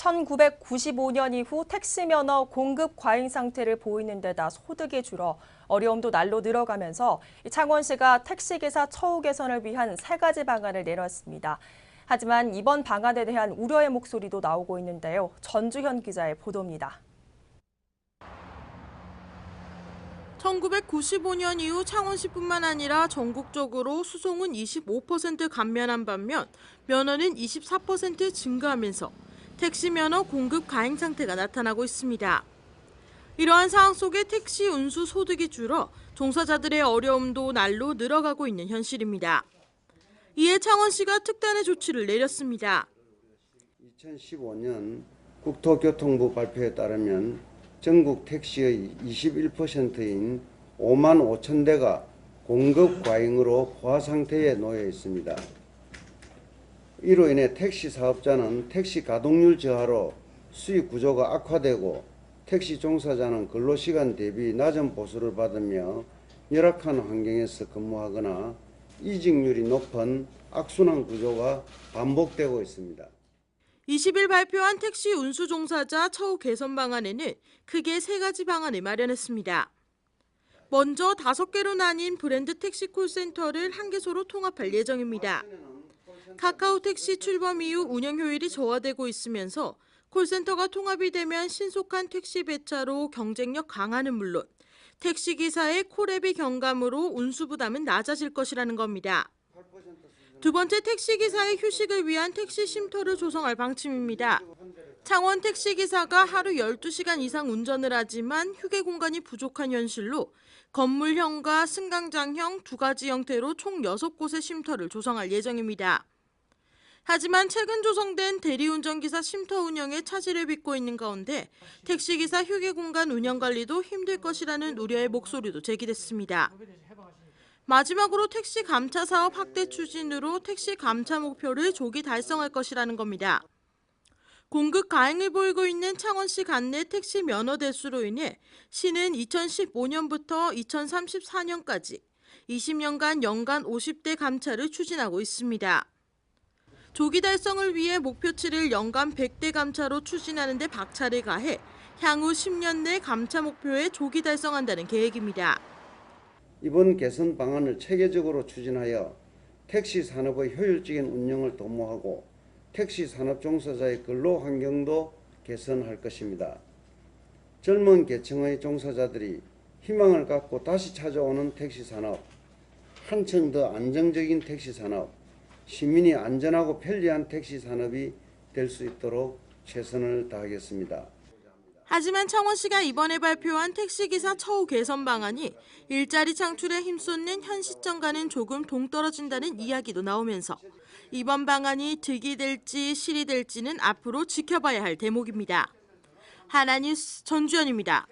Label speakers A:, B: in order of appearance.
A: 1995년 이후 택시 면허 공급 과잉 상태를 보이는 데다 소득이 줄어 어려움도 날로 늘어가면서 창원시가 택시기사 처우 개선을 위한 3가지 방안을 내놨습니다. 하지만 이번 방안에 대한 우려의 목소리도 나오고 있는데요. 전주현 기자의 보도입니다.
B: 1995년 이후 창원시뿐만 아니라 전국적으로 수송은 25% 감면한 반면 면허는 24% 증가하면서 택시 면허 공급 과잉 상태가 나타나고 있습니다. 이러한 상황 속에 택시 운수 소득이 줄어 종사자들의 어려움도 날로 늘어가고 있는 현실입니다. 이에 창원시가 특단의 조치를 내렸습니다.
C: 2015년 국토교통부 발표에 따르면 전국 택시의 21%인 5만 5천 대가 공급 과잉으로 포화 상태에 놓여 있습니다. 이로 인해 택시 사업자는 택시 가동률 저하로 수익 구조가 악화되고 택시 종사자는 근로시간 대비 낮은 보수를 받으며 열악한 환경에서 근무하거나 이직률이 높은 악순환 구조가 반복되고 있습니다.
B: 20일 발표한 택시 운수 종사자 처우 개선 방안에는 크게 3가지 방안을 마련했습니다. 먼저 5개로 나뉜 브랜드 택시 콜센터를 1개소로 통합할 예정입니다. 카카오 택시 출범 이후 운영 효율이 저하되고 있으면서 콜센터가 통합이 되면 신속한 택시 배차로 경쟁력 강화는 물론 택시기사의 콜앱이 경감으로 운수 부담은 낮아질 것이라는 겁니다. 두 번째, 택시기사의 휴식을 위한 택시 쉼터를 조성할 방침입니다. 창원 택시기사가 하루 12시간 이상 운전을 하지만 휴게 공간이 부족한 현실로 건물형과 승강장형 2가지 형태로 총 6곳의 쉼터를 조성할 예정입니다. 하지만 최근 조성된 대리운전기사 쉼터 운영에 차질을 빚고 있는 가운데 택시기사 휴게 공간 운영 관리도 힘들 것이라는 우려의 목소리도 제기됐습니다. 마지막으로 택시 감차 사업 확대 추진으로 택시 감차 목표를 조기 달성할 것이라는 겁니다. 공급 과잉을 보이고 있는 창원시 관내 택시 면허 대수로 인해 시는 2015년부터 2034년까지 20년간 연간 50대 감차를 추진하고 있습니다. 조기 달성을 위해 목표치를 연간 100대 감차로 추진하는 데 박차를 가해 향후 10년 내 감차 목표에 조기 달성한다는 계획입니다.
C: 이번 개선 방안을 체계적으로 추진하여 택시 산업의 효율적인 운영을 도모하고 택시 산업 종사자의 근로 환경도 개선할 것입니다. 젊은 계층의 종사자들이 희망을 갖고 다시 찾아오는 택시 산업, 한층 더 안정적인 택시 산업, 시민이 안전하고 편리한 택시 산업이 될 수 있도록 최선을 다하겠습니다.
B: 하지만 창원시가 이번에 발표한 택시기사 처우 개선 방안이 일자리 창출에 힘쏟는 현 시점과는 조금 동떨어진다는 이야기도 나오면서 이번 방안이 득이 될지 실이 될지는 앞으로 지켜봐야 할 대목입니다. 하나뉴스 전주현입니다.